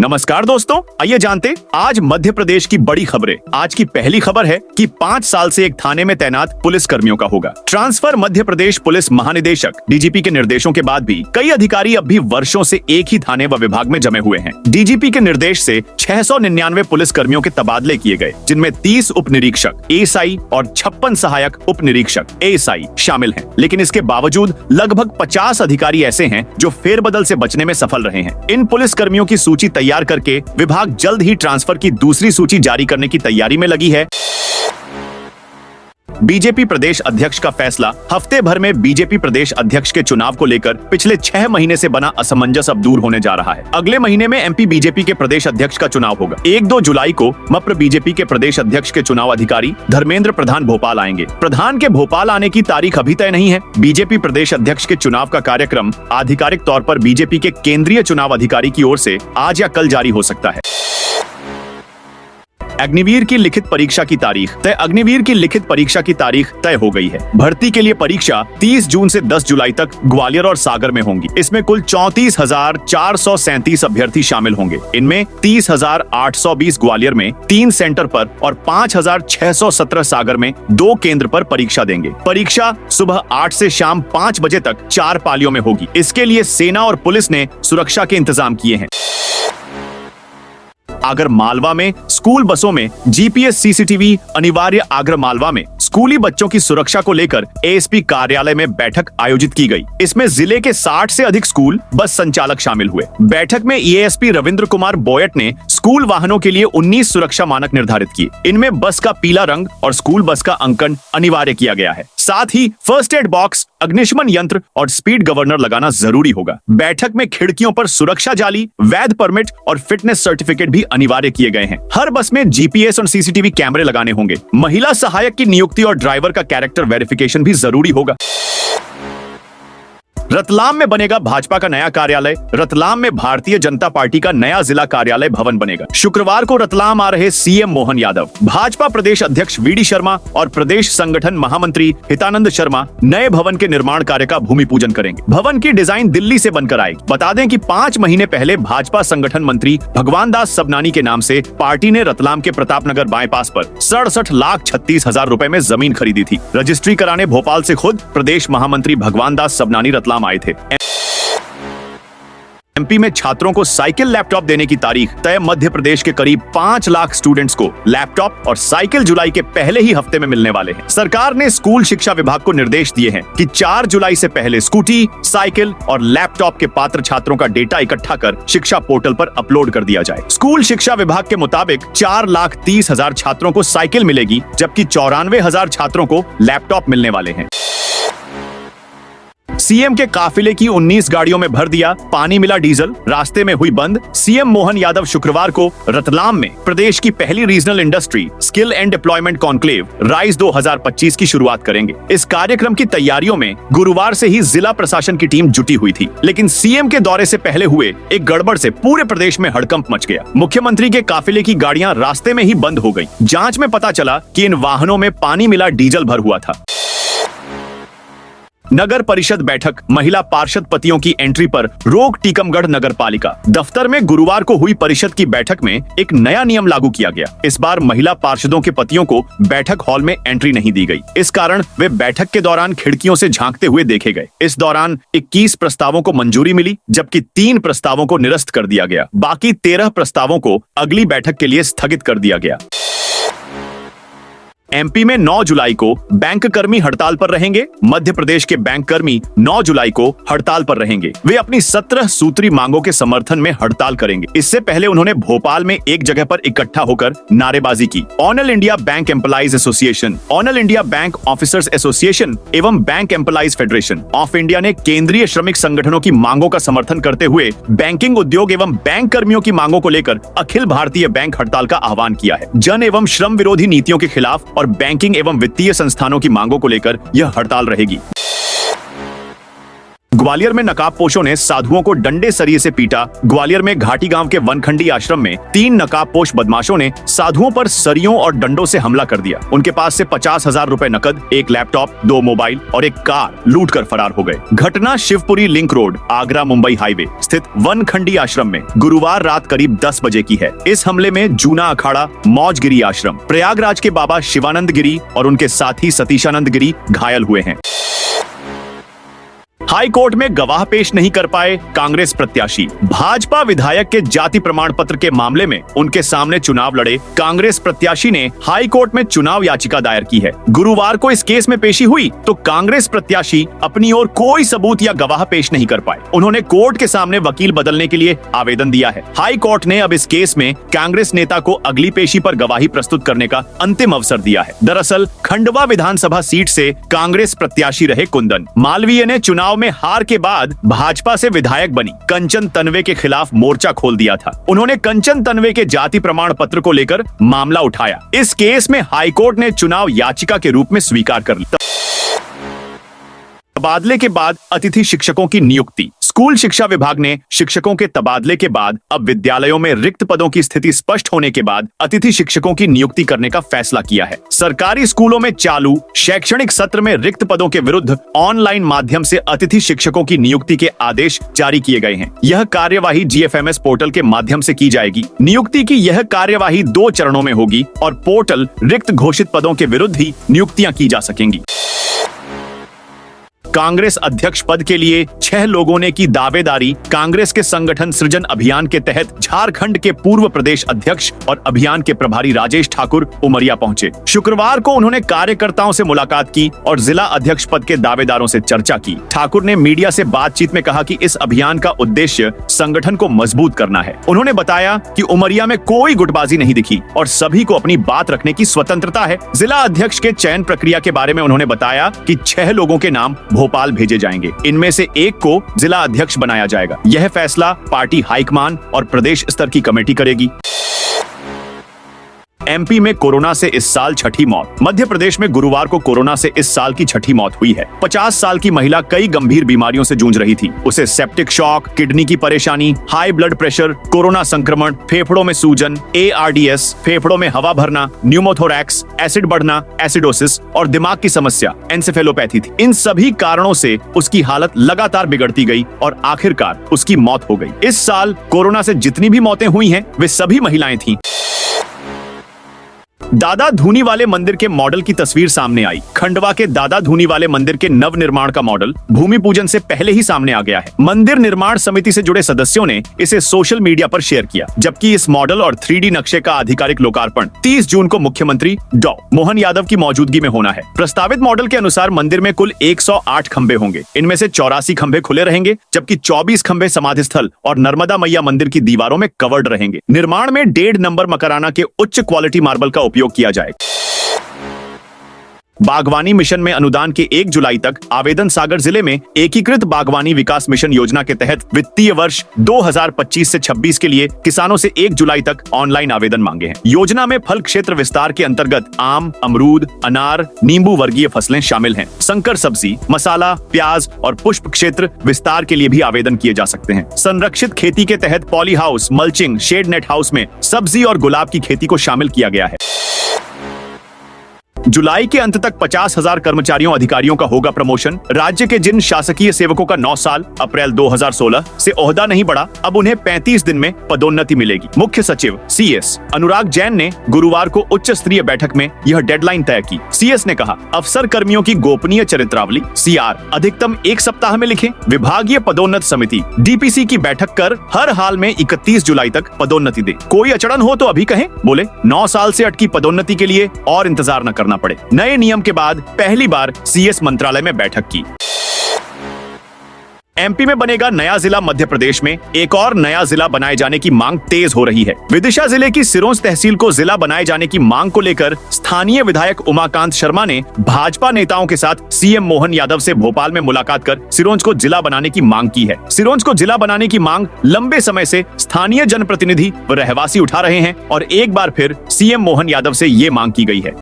नमस्कार दोस्तों, आइए जानते आज मध्य प्रदेश की बड़ी खबरें। आज की पहली खबर है कि 5 साल से एक थाने में तैनात पुलिस कर्मियों का होगा ट्रांसफर। मध्य प्रदेश पुलिस महानिदेशक डीजीपी के निर्देशों के बाद भी कई अधिकारी अब भी वर्षों से एक ही थाने व विभाग में जमे हुए हैं। डीजीपी के निर्देश से 699 पुलिस कर्मियों के तबादले किए गए, जिनमें 30 उप निरीक्षक एएसआई और 56 सहायक उप निरीक्षक एएसआई शामिल हैं। लेकिन इसके बावजूद लगभग 50 अधिकारी ऐसे हैं जो फेरबदल से बचने में सफल रहे हैं। इन पुलिस कर्मियों की सूची तैयार करके विभाग जल्द ही ट्रांसफर की दूसरी सूची जारी करने की तैयारी में लगी है। बीजेपी प्रदेश अध्यक्ष का फैसला। हफ्ते भर में बीजेपी प्रदेश अध्यक्ष के चुनाव को लेकर पिछले 6 महीने से बना असमंजस अब दूर होने जा रहा है। अगले महीने में एमपी बीजेपी के प्रदेश अध्यक्ष का चुनाव होगा। 1-2 जुलाई को मप्र बीजेपी के प्रदेश अध्यक्ष के चुनाव अधिकारी धर्मेंद्र प्रधान भोपाल आएंगे। प्रधान के भोपाल आने की तारीख अभी तय नहीं है। बीजेपी प्रदेश अध्यक्ष के चुनाव का कार्यक्रम आधिकारिक तौर पर बीजेपी के केंद्रीय चुनाव अधिकारी की ओर से आज या कल जारी हो सकता है। अग्निवीर की लिखित परीक्षा की तारीख तय। अग्निवीर की लिखित परीक्षा की तारीख तय हो गई है। भर्ती के लिए परीक्षा 30 जून से 10 जुलाई तक ग्वालियर और सागर में होंगी। इसमें कुल 34,437 अभ्यर्थी शामिल होंगे। इनमें 30,820 ग्वालियर में 3 सेंटर पर और 5,617 सागर में 2 केंद्र पर परीक्षा देंगे। परीक्षा सुबह 8 से शाम 5 बजे तक 4 पालियों में होगी। इसके लिए सेना और पुलिस ने सुरक्षा के इंतजाम किए हैं। आगर मालवा में स्कूल बसों में जीपीएस सीसीटीवी अनिवार्य। आगर मालवा में स्कूली बच्चों की सुरक्षा को लेकर एएसपी कार्यालय में बैठक आयोजित की गई। इसमें जिले के 60 से अधिक स्कूल बस संचालक शामिल हुए। बैठक में एएसपी रविंद्र कुमार बोयट ने स्कूल वाहनों के लिए 19 सुरक्षा मानक निर्धारित किए। इनमें बस का पीला रंग और स्कूल बस का अंकन अनिवार्य किया गया है। साथ ही फर्स्ट एड बॉक्स, अग्निशमन यंत्र और स्पीड गवर्नर लगाना जरूरी होगा। बैठक में खिड़कियों पर सुरक्षा जाली, वैध परमिट और फिटनेस सर्टिफिकेट भी अनिवार्य किए गए हैं। हर बस में जीपीएस और सीसीटीवी कैमरे लगाने होंगे। महिला सहायक की नियुक्ति और ड्राइवर का कैरेक्टर वेरिफिकेशन भी जरूरी होगा। रतलाम में बनेगा भाजपा का नया कार्यालय। रतलाम में भारतीय जनता पार्टी का नया जिला कार्यालय भवन बनेगा। शुक्रवार को रतलाम आ रहे सीएम मोहन यादव, भाजपा प्रदेश अध्यक्ष वीडी शर्मा और प्रदेश संगठन महामंत्री हितानंद शर्मा नए भवन के निर्माण कार्य का भूमि पूजन करेंगे। भवन की डिजाइन दिल्ली से बनकर आएगी। बता दें कि 5 महीने पहले भाजपा संगठन मंत्री भगवान दास सबनानी के नाम से पार्टी ने रतलाम के प्रतापनगर बाईपास पर 67,36,000 रुपए में जमीन खरीदी थी। रजिस्ट्री कराने भोपाल से खुद प्रदेश महामंत्री भगवान दास सबनानी रतलाम आए थे। एमपी में छात्रों को साइकिल लैपटॉप देने की तारीख तय। मध्य प्रदेश के करीब 5 लाख स्टूडेंट्स को लैपटॉप और साइकिल जुलाई के पहले ही हफ्ते में मिलने वाले हैं। सरकार ने स्कूल शिक्षा विभाग को निर्देश दिए हैं कि 4 जुलाई से पहले स्कूटी, साइकिल और लैपटॉप के पात्र छात्रों का डेटा इकट्ठा कर शिक्षा पोर्टल पर अपलोड कर दिया जाए। स्कूल शिक्षा विभाग के मुताबिक 4,30,000 छात्रों को साइकिल मिलेगी, जबकि 94,000 छात्रों को लैपटॉप मिलने वाले हैं। सीएम के काफिले की 19 गाड़ियों में भर दिया पानी मिला डीजल, रास्ते में हुई बंद। सीएम मोहन यादव शुक्रवार को रतलाम में प्रदेश की पहली regional industry skill and deployment conclave rise 2025 की शुरुआत करेंगे। इस कार्यक्रम की तैयारियों में गुरुवार से ही जिला प्रशासन की टीम जुटी हुई थी, लेकिन सीएम के दौरे से पहले हुए एक गड़बड़ से पूरे प्रदेश में हड़कंप मच गया। मुख्यमंत्री के काफिले की गाड़ियां रास्ते में ही बंद हो गयी। जाँच में पता चला कि इन वाहनों में पानी मिला डीजल भर हुआ था। नगर परिषद बैठक। महिला पार्षद पतियों की एंट्री पर रोक। टीकमगढ़ नगर पालिका दफ्तर में गुरुवार को हुई परिषद की बैठक में एक नया नियम लागू किया गया। इस बार महिला पार्षदों के पतियों को बैठक हॉल में एंट्री नहीं दी गई। इस कारण वे बैठक के दौरान खिड़कियों से झांकते हुए देखे गए। इस दौरान 21 प्रस्तावों को मंजूरी मिली, जबकि 3 प्रस्तावों को निरस्त कर दिया गया। बाकी 13 प्रस्तावों को अगली बैठक के लिए स्थगित कर दिया गया। एमपी में 9 जुलाई को बैंक कर्मी हड़ताल पर रहेंगे। मध्य प्रदेश के बैंक कर्मी 9 जुलाई को हड़ताल पर रहेंगे। वे अपनी 17 सूत्री मांगों के समर्थन में हड़ताल करेंगे। इससे पहले उन्होंने भोपाल में एक जगह पर इकट्ठा होकर नारेबाजी की। All India bank employees association, all India bank officers association एवं bank employees federation of India ने केंद्रीय श्रमिक संगठनों की मांगों का समर्थन करते हुए बैंकिंग उद्योग एवं बैंक कर्मियों की मांगों को लेकर अखिल भारतीय बैंक हड़ताल का आह्वान किया है। जन एवं श्रम विरोधी नीतियों के खिलाफ और बैंकिंग एवं वित्तीय संस्थानों की मांगों को लेकर यह हड़ताल रहेगी। ग्वालियर में नकाबपोशों ने साधुओं को डंडे सरिये से पीटा। ग्वालियर में घाटी गांव के वनखंडी आश्रम में 3 नकाबपोश बदमाशों ने साधुओं पर सरियों और डंडों से हमला कर दिया। उनके पास से 50,000 रुपए नकद, 1 लैपटॉप, 2 मोबाइल और 1 कार लूट कर फरार हो गए। घटना Shivpuri link road, Agra Mumbai highway स्थित वनखंडी आश्रम में गुरुवार रात करीब 10 बजे की है। इस हमले में जूना अखाड़ा मौजगिरी आश्रम, प्रयागराज के बाबा शिवानंद गिरी और उनके साथी सतीशानंद गिरी घायल हुए हैं। हाई कोर्ट में गवाह पेश नहीं कर पाए कांग्रेस प्रत्याशी। भाजपा विधायक के जाति प्रमाण पत्र के मामले में उनके सामने चुनाव लड़े कांग्रेस प्रत्याशी ने हाई कोर्ट में चुनाव याचिका दायर की है। गुरुवार को इस केस में पेशी हुई तो कांग्रेस प्रत्याशी अपनी ओर कोई सबूत या गवाह पेश नहीं कर पाए। उन्होंने कोर्ट के सामने वकील बदलने के लिए आवेदन दिया है। हाई कोर्ट ने अब इस केस में कांग्रेस नेता को अगली पेशी पर गवाही प्रस्तुत करने का अंतिम अवसर दिया है। दरअसल खंडवा विधानसभा सीट से कांग्रेस प्रत्याशी रहे कुंदन मालवीय ने चुनाव में हार के बाद भाजपा से विधायक बनी कंचन तन्वे के खिलाफ मोर्चा खोल दिया था। उन्होंने कंचन तन्वे के जाति प्रमाण पत्र को लेकर मामला उठाया। इस केस में हाईकोर्ट ने चुनाव याचिका के रूप में स्वीकार कर लिया। तबादले के बाद अतिथि शिक्षकों की नियुक्ति। स्कूल शिक्षा विभाग ने शिक्षकों के तबादले के बाद अब विद्यालयों में रिक्त पदों की स्थिति स्पष्ट होने के बाद अतिथि शिक्षकों की नियुक्ति करने का फैसला किया है। सरकारी स्कूलों में चालू शैक्षणिक सत्र में रिक्त पदों के विरुद्ध ऑनलाइन माध्यम से अतिथि शिक्षकों की नियुक्ति के आदेश जारी किए गए हैं। यह कार्यवाही GFMS पोर्टल के माध्यम से की जाएगी। नियुक्ति की यह कार्यवाही 2 चरणों में होगी और पोर्टल रिक्त घोषित पदों के विरुद्ध ही नियुक्तियां की जा सकेंगी। कांग्रेस अध्यक्ष पद के लिए 6 लोगों ने की दावेदारी। कांग्रेस के संगठन सृजन अभियान के तहत झारखंड के पूर्व प्रदेश अध्यक्ष और अभियान के प्रभारी राजेश ठाकुर उमरिया पहुंचे। शुक्रवार को उन्होंने कार्यकर्ताओं से मुलाकात की और जिला अध्यक्ष पद के दावेदारों से चर्चा की। ठाकुर ने मीडिया से बातचीत में कहा कि इस अभियान का उद्देश्य संगठन को मजबूत करना है। उन्होंने बताया कि उमरिया में कोई गुटबाजी नहीं दिखी और सभी को अपनी बात रखने की स्वतंत्रता है। जिला अध्यक्ष के चयन प्रक्रिया के बारे में उन्होंने बताया कि 6 लोगों के नाम भोपाल भेजे जाएंगे। इनमें से 1 को जिला अध्यक्ष बनाया जाएगा। यह फैसला पार्टी हाईकमान और प्रदेश स्तर की कमेटी करेगी। MP में कोरोना से इस साल छठी मौत। मध्य प्रदेश में गुरुवार को कोरोना से इस साल की छठी मौत हुई है। 50 साल की महिला कई गंभीर बीमारियों से जूझ रही थी। उसे सेप्टिक शॉक, किडनी की परेशानी, हाई ब्लड प्रेशर, कोरोना संक्रमण, फेफड़ों में सूजन, ARDS, फेफड़ों में हवा भरना, न्यूमोथोरैक्स, एसिड बढ़ना, एसिडोसिस और दिमाग की समस्या एंसेफेलोपैथी थी। इन सभी कारणों से उसकी हालत लगातार बिगड़ती गई और आखिरकार उसकी मौत हो गई। इस साल कोरोना से जितनी भी मौतें हुई हैं वे सभी महिलाएं थीं। दादा धूनी वाले मंदिर के मॉडल की तस्वीर सामने आई। खंडवा के दादा धूनी वाले मंदिर के नव निर्माण का मॉडल भूमि पूजन से पहले ही सामने आ गया है। मंदिर निर्माण समिति से जुड़े सदस्यों ने इसे सोशल मीडिया पर शेयर किया, जबकि इस मॉडल और 3D नक्शे का आधिकारिक लोकार्पण 30 जून को मुख्यमंत्री डॉ मोहन यादव की मौजूदगी में होना है। प्रस्तावित मॉडल के अनुसार मंदिर में कुल 108 खंभे होंगे। इनमें से 84 खंभे खुले रहेंगे, जबकि 24 खंभे समाधि स्थल और नर्मदा मैया मंदिर की दीवारों में कवर्ड रहेंगे। निर्माण में 1.5 नंबर मकराना के उच्च क्वालिटी मार्बल का उपयोग किया जाएगा। बागवानी मिशन में अनुदान के 1 जुलाई तक आवेदन। सागर जिले में एकीकृत बागवानी विकास मिशन योजना के तहत वित्तीय वर्ष 2025 से 26 के लिए किसानों से 1 जुलाई तक ऑनलाइन आवेदन मांगे हैं। योजना में फल क्षेत्र विस्तार के अंतर्गत आम, अमरूद, अनार, नींबू वर्गीय फसलें शामिल हैं। संकर सब्जी, मसाला, प्याज और पुष्प क्षेत्र विस्तार के लिए भी आवेदन किए जा सकते हैं। संरक्षित खेती के तहत polyhouse, mulching, shade net house में सब्जी और गुलाब की खेती को शामिल किया गया है। जुलाई के अंत तक 50,000 कर्मचारियों अधिकारियों का होगा प्रमोशन। राज्य के जिन शासकीय सेवकों का 9 साल अप्रैल 2016 से ओहदा नहीं बढ़ा, अब उन्हें 35 दिन में पदोन्नति मिलेगी। मुख्य सचिव CS अनुराग जैन ने गुरुवार को उच्च स्तरीय बैठक में यह डेडलाइन तय की। CS ने कहा, अफसर कर्मियों की गोपनीय चरित्रावली CR अधिकतम 1 सप्ताह में लिखें। विभागीय पदोन्नत समिति DPC की बैठक कर हर हाल में 31 जुलाई तक पदोन्नति दे। कोई अड़चन हो तो अभी कहें। बोले 9 साल से अटकी पदोन्नति के लिए और इंतजार न करना पड़े। नए नियम के बाद पहली बार CS मंत्रालय में बैठक की। MP में बनेगा नया जिला। मध्य प्रदेश में एक और नया जिला बनाए जाने की मांग तेज हो रही है। विदिशा जिले की सिरोंज तहसील को जिला बनाए जाने की मांग को लेकर स्थानीय विधायक उमाकांत शर्मा ने भाजपा नेताओं के साथ CM मोहन यादव से भोपाल में मुलाकात कर सिरोंज को जिला बनाने की मांग की है। सिरोंज को जिला बनाने की मांग लंबे समय से स्थानीय जनप्रतिनिधि व रहवासी उठा रहे हैं और एक बार फिर CM मोहन यादव से ये मांग की गई है।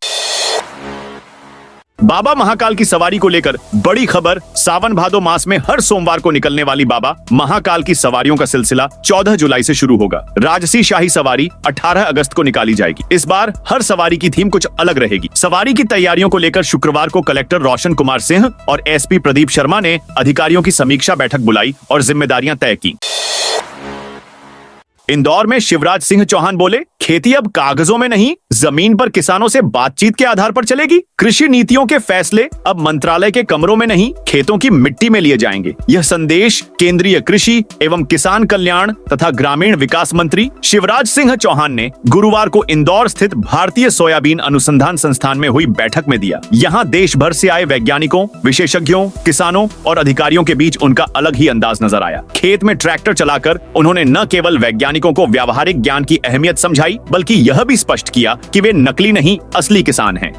बाबा महाकाल की सवारी को लेकर बड़ी खबर। सावन भादो मास में हर सोमवार को निकलने वाली बाबा महाकाल की सवारियों का सिलसिला 14 जुलाई से शुरू होगा। राजसी शाही सवारी 18 अगस्त को निकाली जाएगी। इस बार हर सवारी की थीम कुछ अलग रहेगी। सवारी की तैयारियों को लेकर शुक्रवार को कलेक्टर रोशन कुमार सिंह और एसपी प्रदीप शर्मा ने अधिकारियों की समीक्षा बैठक बुलाई और जिम्मेदारियां तय की। इंदौर में शिवराज सिंह चौहान बोले, खेती अब कागजों में नहीं, जमीन पर किसानों से बातचीत के आधार पर चलेगी। कृषि नीतियों के फैसले अब मंत्रालय के कमरों में नहीं, खेतों की मिट्टी में लिए जाएंगे। यह संदेश केंद्रीय कृषि एवं किसान कल्याण तथा ग्रामीण विकास मंत्री शिवराज सिंह चौहान ने गुरुवार को इंदौर स्थित भारतीय सोयाबीन अनुसंधान संस्थान में हुई बैठक में दिया। यहाँ देश भर से आए वैज्ञानिकों, विशेषज्ञों, किसानों और अधिकारियों के बीच उनका अलग ही अंदाज नजर आया। खेत में ट्रैक्टर चलाकर उन्होंने न केवल वैज्ञानिकों को व्यावहारिक ज्ञान की अहमियत समझाई, बल्कि यह भी स्पष्ट किया कि वे नकली नहीं, असली किसान हैं।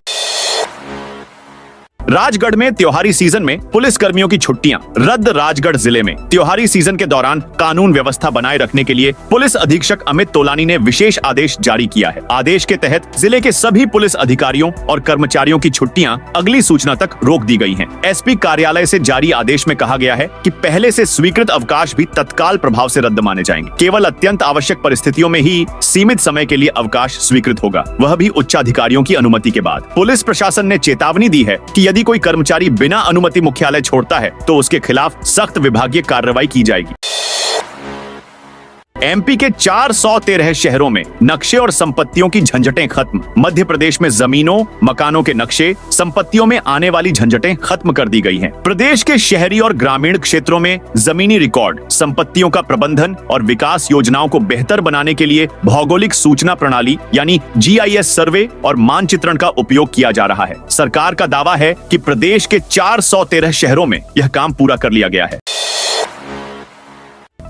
राजगढ़ में त्योहारी सीजन में पुलिस कर्मियों की छुट्टियां रद्द। राजगढ़ जिले में त्योहारी सीजन के दौरान कानून व्यवस्था बनाए रखने के लिए पुलिस अधीक्षक अमित तोलानी ने विशेष आदेश जारी किया है। आदेश के तहत जिले के सभी पुलिस अधिकारियों और कर्मचारियों की छुट्टियां अगली सूचना तक रोक दी गई हैं। एसपी कार्यालय से जारी आदेश में कहा गया है कि पहले से स्वीकृत अवकाश भी तत्काल प्रभाव से रद्द माने जाएंगे। केवल अत्यंत आवश्यक परिस्थितियों में ही सीमित समय के लिए अवकाश स्वीकृत होगा, वह भी उच्चाधिकारियों की अनुमति के बाद। पुलिस प्रशासन ने चेतावनी दी है कि यदि कोई कर्मचारी बिना अनुमति मुख्यालय छोड़ता है तो उसके खिलाफ सख्त विभागीय कार्रवाई की जाएगी। एमपी के 413 शहरों में नक्शे और संपत्तियों की झंझटें खत्म। मध्य प्रदेश में जमीनों, मकानों के नक्शे, संपत्तियों में आने वाली झंझटें खत्म कर दी गई हैं। प्रदेश के शहरी और ग्रामीण क्षेत्रों में जमीनी रिकॉर्ड, संपत्तियों का प्रबंधन और विकास योजनाओं को बेहतर बनाने के लिए भौगोलिक सूचना प्रणाली यानी GIS सर्वे और मानचित्रण का उपयोग किया जा रहा है। सरकार का दावा है कि प्रदेश के 413 शहरों में यह काम पूरा कर लिया गया है।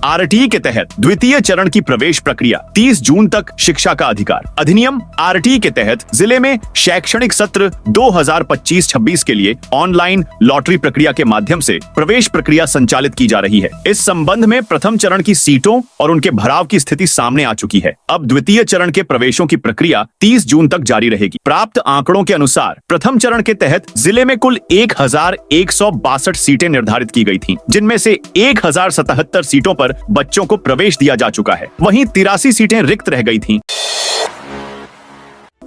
RTE के तहत द्वितीय चरण की प्रवेश प्रक्रिया 30 जून तक। शिक्षा का अधिकार अधिनियम RTE के तहत जिले में शैक्षणिक सत्र 2025-26 के लिए ऑनलाइन लॉटरी प्रक्रिया के माध्यम से प्रवेश प्रक्रिया संचालित की जा रही है। इस संबंध में प्रथम चरण की सीटों और उनके भराव की स्थिति सामने आ चुकी है। अब द्वितीय चरण के प्रवेशों की प्रक्रिया 30 जून तक जारी रहेगी। प्राप्त आंकड़ों के अनुसार प्रथम चरण के तहत जिले में कुल 1162 सीटें निर्धारित की गई थीं, जिनमें से 1077 सीटों पर बच्चों को प्रवेश दिया जा चुका है। वहीं 83 सीटें रिक्त रह गई थीं।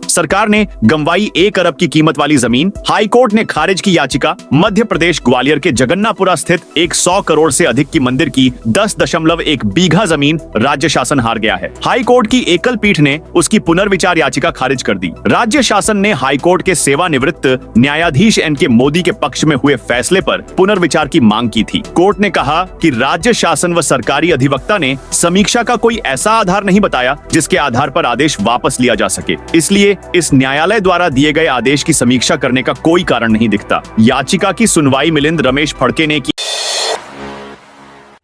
सरकार ने गंवाई 1 अरब की कीमत वाली जमीन। हाई कोर्ट ने खारिज की याचिका। मध्य प्रदेश ग्वालियर के जगन्नापुरा स्थित 100 करोड़ से अधिक की मंदिर की 10.1 बीघा जमीन राज्य शासन हार गया है। हाई कोर्ट की एकल पीठ ने उसकी पुनर्विचार याचिका खारिज कर दी। राज्य शासन ने हाई कोर्ट के सेवानिवृत्त न्यायाधीश NK मोदी के पक्ष में हुए फैसले पर पुनर्विचार की मांग की थी। कोर्ट ने कहा कि राज्य शासन व सरकारी अधिवक्ता ने समीक्षा का कोई ऐसा आधार नहीं बताया जिसके आधार पर आदेश वापस लिया जा सके, इसलिए इस न्यायालय द्वारा दिए गए आदेश की समीक्षा करने का कोई कारण नहीं दिखता। याचिका की सुनवाई मिलिंद रमेश फड़के ने की।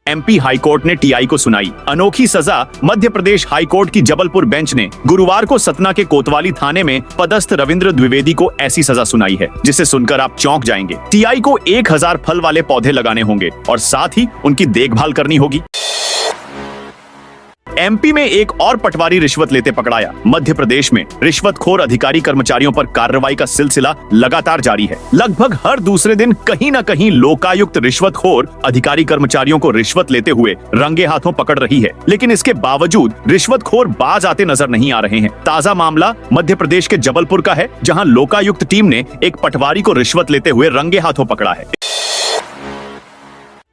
MP हाई कोर्ट ने TI को सुनाई अनोखी सजा। मध्य प्रदेश हाई कोर्ट की जबलपुर बेंच ने गुरुवार को सतना के कोतवाली थाने में पदस्थ रविंद्र द्विवेदी को ऐसी सजा सुनाई है जिसे सुनकर आप चौंक जाएंगे। TI को 1000 फल वाले पौधे लगाने होंगे और साथ ही उनकी देखभाल करनी होगी। MP में एक और पटवारी रिश्वत लेते पकड़ाया। मध्य प्रदेश में रिश्वतखोर अधिकारी कर्मचारियों पर कार्रवाई का सिलसिला लगातार जारी है। लगभग हर दूसरे दिन कहीं न कहीं लोकायुक्त रिश्वतखोर अधिकारी कर्मचारियों को रिश्वत लेते हुए रंगे हाथों पकड़ रही है, लेकिन इसके बावजूद रिश्वतखोर बाज आते नजर नहीं आ रहे हैं। ताजा मामला मध्य प्रदेश के जबलपुर का है, जहां लोकायुक्त टीम ने एक पटवारी को रिश्वत लेते हुए रंगे हाथों पकड़ा है।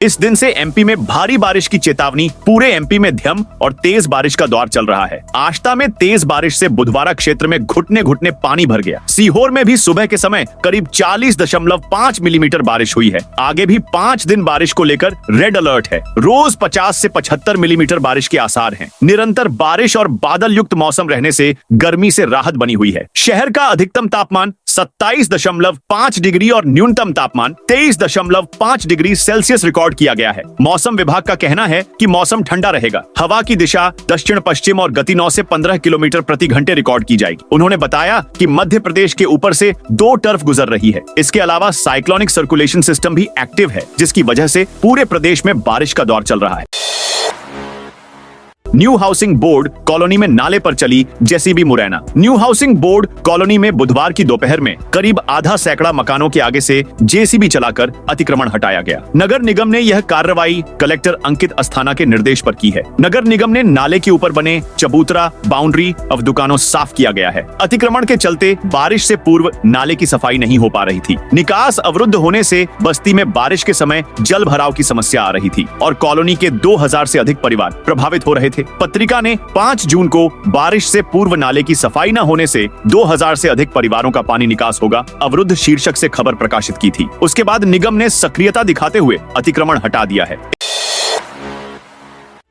इस दिन से MP में भारी बारिश की चेतावनी। पूरे MP में मध्यम और तेज बारिश का दौर चल रहा है। आष्टा में तेज बारिश से बुधवारा क्षेत्र में घुटने घुटने पानी भर गया। सीहोर में भी सुबह के समय करीब 40.5 मिलीमीटर बारिश हुई है। आगे भी 5 दिन बारिश को लेकर रेड अलर्ट है। रोज 50 से 75 मिलीमीटर बारिश के आसार हैं। निरंतर बारिश और बादल युक्त मौसम रहने से गर्मी से राहत बनी हुई है। शहर का अधिकतम तापमान 27.5 डिग्री और न्यूनतम तापमान 23.5 डिग्री सेल्सियस रिकॉर्ड किया गया है। मौसम विभाग का कहना है कि मौसम ठंडा रहेगा। हवा की दिशा दक्षिण पश्चिम और गति 9 से 15 किलोमीटर प्रति घंटे रिकॉर्ड की जाएगी। उन्होंने बताया कि मध्य प्रदेश के ऊपर से 2 टर्फ गुजर रही है। इसके अलावा साइक्लोनिक सर्कुलेशन सिस्टम भी एक्टिव है, जिसकी वजह से पूरे प्रदेश में बारिश का दौर चल रहा है। न्यू हाउसिंग बोर्ड कॉलोनी में नाले पर चली JCB Morena. New housing board colony में बुधवार की दोपहर में करीब आधा सैकड़ा मकानों के आगे से जेसीबी चलाकर अतिक्रमण हटाया गया। नगर निगम ने यह कार्रवाई कलेक्टर अंकित अस्थाना के निर्देश पर की है। नगर निगम ने नाले के ऊपर बने चबूतरा, बाउंड्री और दुकानों साफ किया गया है। अतिक्रमण के चलते बारिश से पूर्व नाले की सफाई नहीं हो पा रही थी। निकास अवरुद्ध होने से बस्ती में बारिश के समय जल भराव की समस्या आ रही थी और कॉलोनी के 2000 से अधिक परिवार प्रभावित हो रहे थे। पत्रिका ने 5 जून को बारिश से पूर्व नाले की सफाई न होने से 2000 से अधिक परिवारों का पानी निकास होगा अवरुद्ध शीर्षक से खबर प्रकाशित की थी। उसके बाद निगम ने सक्रियता दिखाते हुए अतिक्रमण हटा दिया है।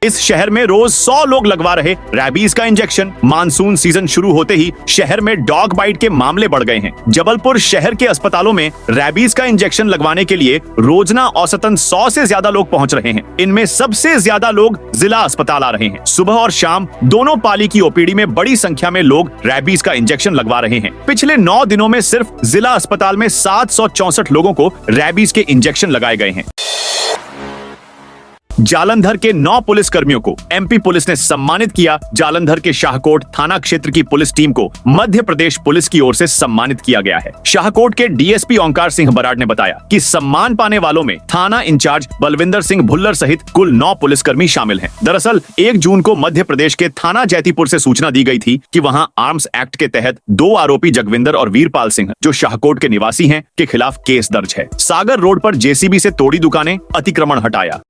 इस शहर में रोज 100 लोग लगवा रहे रैबीज का इंजेक्शन। मानसून सीजन शुरू होते ही शहर में डॉग बाइट के मामले बढ़ गए हैं। जबलपुर शहर के अस्पतालों में रैबीज का इंजेक्शन लगवाने के लिए रोजाना औसतन 100 से ज्यादा लोग पहुंच रहे हैं। इनमें सबसे ज्यादा लोग जिला अस्पताल आ रहे हैं। सुबह और शाम दोनों पाली की ओपीडी में बड़ी संख्या में लोग रैबीज का इंजेक्शन लगवा रहे हैं। पिछले 9 दिनों में सिर्फ जिला अस्पताल में 764 लोगों को रैबीज के इंजेक्शन लगाए गए हैं। जालंधर के 9 पुलिस कर्मियों को एमपी पुलिस ने सम्मानित किया। जालंधर के शाहकोट थाना क्षेत्र की पुलिस टीम को मध्य प्रदेश पुलिस की ओर से सम्मानित किया गया है। शाहकोट के डीएसपी ओंकार सिंह बराड़ ने बताया कि सम्मान पाने वालों में थाना इंचार्ज बलविंदर सिंह भुल्लर सहित कुल 9 पुलिसकर्मी शामिल हैं। दरअसल 1 जून को मध्य प्रदेश के थाना जैतीपुर से सूचना दी गई थी कि वहां आर्म्स एक्ट के तहत 2 आरोपी जगविंदर और वीरपाल सिंह, जो शाहकोट के निवासी हैं, के खिलाफ केस दर्ज है। सागर रोड पर जेसीबी से तोड़ी दुकानें, अतिक्रमण हटाया।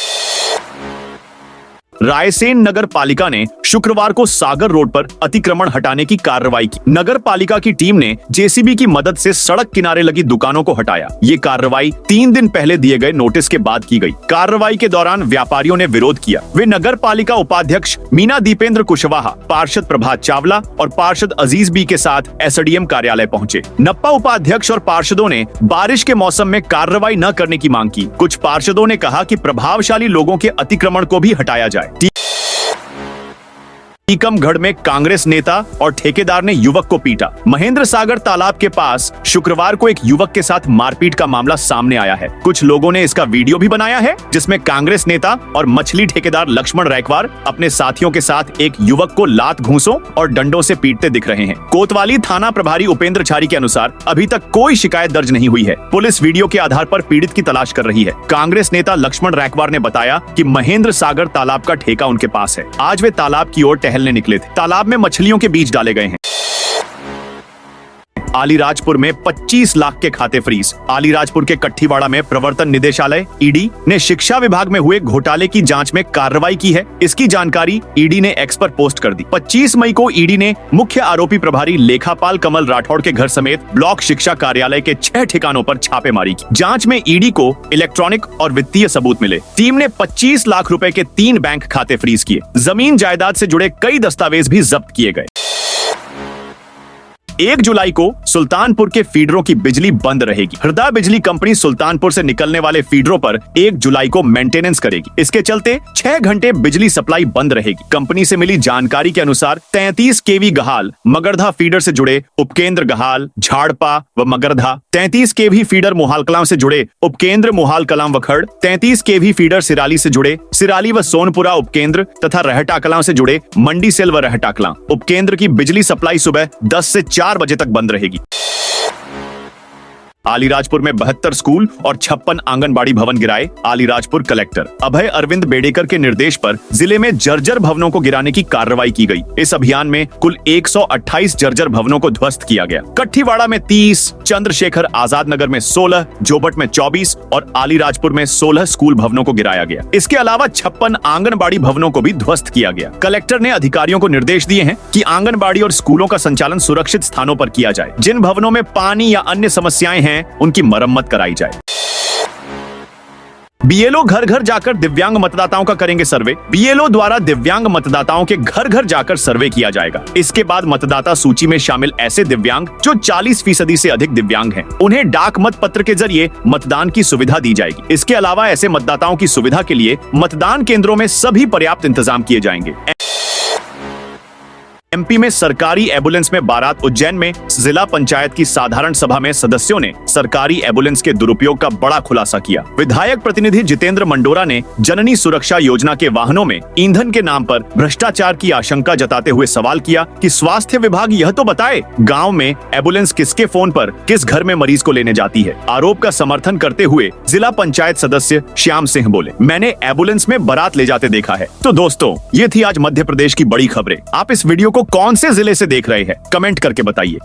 रायसेन नगर पालिका ने शुक्रवार को सागर रोड पर अतिक्रमण हटाने की कार्रवाई की। नगर पालिका की टीम ने जेसीबी की मदद से सड़क किनारे लगी दुकानों को हटाया। ये कार्रवाई 3 दिन पहले दिए गए नोटिस के बाद की गई। कार्रवाई के दौरान व्यापारियों ने विरोध किया। वे नगर पालिका उपाध्यक्ष मीना दीपेंद्र कुशवाहा, पार्षद प्रभात चावला और पार्षद अजीज बी के साथ एसडीएम कार्यालय पहुंचे। नप्पा उपाध्यक्ष और पार्षदों ने बारिश के मौसम में कार्रवाई न करने की मांग की। कुछ पार्षदों ने कहा कि प्रभावशाली लोगों के अतिक्रमण को भी हटाया जाए। टीकमगढ़ में कांग्रेस नेता और ठेकेदार ने युवक को पीटा। महेंद्र सागर तालाब के पास शुक्रवार को एक युवक के साथ मारपीट का मामला सामने आया है। कुछ लोगों ने इसका वीडियो भी बनाया है, जिसमें कांग्रेस नेता और मछली ठेकेदार लक्ष्मण रैकवार अपने साथियों के साथ एक युवक को लात घूंसों और डंडों से पीटते दिख रहे हैं। कोतवाली थाना प्रभारी उपेंद्र छारी के अनुसार अभी तक कोई शिकायत दर्ज नहीं हुई है। पुलिस वीडियो के आधार पर पीड़ित की तलाश कर रही है। कांग्रेस नेता लक्ष्मण रैकवार ने बताया कि महेंद्र सागर तालाब का ठेका उनके पास है। आज वे तालाब की ओर टहलने निकले थे। तालाब में मछलियों के बीज डाले गए हैं। आलीराजपुर में 25 लाख के खाते फ्रीज। आलीराजपुर के कट्ठीवाड़ा में प्रवर्तन निदेशालय ईडी ने शिक्षा विभाग में हुए घोटाले की जांच में कार्रवाई की है। इसकी जानकारी ईडी ने एक्स पर पोस्ट कर दी। 25 मई को ईडी ने मुख्य आरोपी प्रभारी लेखापाल कमल राठौड़ के घर समेत ब्लॉक शिक्षा कार्यालय के 6 ठिकानों पर छापेमारी की। जांच में ईडी को इलेक्ट्रॉनिक और वित्तीय सबूत मिले। टीम ने 25 लाख रुपए के 3 बैंक खाते फ्रीज किए। जमीन जायदाद से जुड़े कई दस्तावेज भी जब्त किए गए। 1 जुलाई को सुल्तानपुर के फीडरों की बिजली बंद रहेगी। हृदय बिजली कंपनी सुल्तानपुर से निकलने वाले फीडरों पर 1 जुलाई को मेंटेनेंस करेगी। इसके चलते 6 घंटे बिजली सप्लाई बंद रहेगी। कंपनी से मिली जानकारी के अनुसार 33 केवी गहाल मगरधा फीडर से जुड़े उपकेंद्र गहाल, झाड़पा व मगरधा, 33 केवी फीडर मुहाल कलां से जुड़े उपकेंद्र मुहाल कलां वखड़, 33 केवी फीडर सिराली से जुड़े सिराली व सोनपुरा उपकेंद्र तथा रहटा कलां से जुड़े मंडी सेल व रहटा कलां उपकेंद्र की बिजली सप्लाई सुबह 10 से 4 बजे तक बंद रहेगी। आलीराजपुर में 72 स्कूल और 56 आंगनबाड़ी भवन गिराए। आलीराजपुर कलेक्टर अभय अरविंद बेडेकर के निर्देश पर जिले में जर्जर भवनों को गिराने की कार्रवाई की गई। इस अभियान में कुल 128 जर्जर भवनों को ध्वस्त किया गया। कट्ठीवाड़ा में 30, चंद्रशेखर आजाद नगर में 16, जोबट में 24 और आलीराजपुर में 16 स्कूल भवनों को गिराया गया। इसके अलावा 56 आंगनबाड़ी भवनों को भी ध्वस्त किया गया। कलेक्टर ने अधिकारियों को निर्देश दिए हैं कि आंगनबाड़ी और स्कूलों का संचालन सुरक्षित स्थानों पर किया जाए। जिन भवनों में पानी या अन्य समस्याएं हैं उनकी मरम्मत कराई जाए। बीएलओ घर घर जाकर दिव्यांग मतदाताओं का करेंगे सर्वे। बीएलओ द्वारा दिव्यांग मतदाताओं के घर घर जाकर सर्वे किया जाएगा। इसके बाद मतदाता सूची में शामिल ऐसे दिव्यांग जो 40% से अधिक दिव्यांग हैं, उन्हें डाक मत पत्र के जरिए मतदान की सुविधा दी जाएगी। इसके अलावा ऐसे मतदाताओं की सुविधा के लिए मतदान केंद्रों में सभी पर्याप्त इंतजाम किए जाएंगे। एमपी में सरकारी एम्बुलेंस में बारात। उज्जैन में जिला पंचायत की साधारण सभा में सदस्यों ने सरकारी एम्बुलेंस के दुरुपयोग का बड़ा खुलासा किया। विधायक प्रतिनिधि जितेंद्र मंडोरा ने जननी सुरक्षा योजना के वाहनों में ईंधन के नाम पर भ्रष्टाचार की आशंका जताते हुए सवाल किया कि स्वास्थ्य विभाग यह तो बताए गाँव में एम्बुलेंस किसके फोन पर किस घर में मरीज को लेने जाती है। आरोप का समर्थन करते हुए जिला पंचायत सदस्य श्याम सिंह बोले, मैंने एम्बुलेंस में बारात ले जाते देखा है। तो दोस्तों, ये थी आज मध्य प्रदेश की बड़ी खबरें। आप इस वीडियो को कौन से जिले से देख रहे हैं, कमेंट करके बताइए।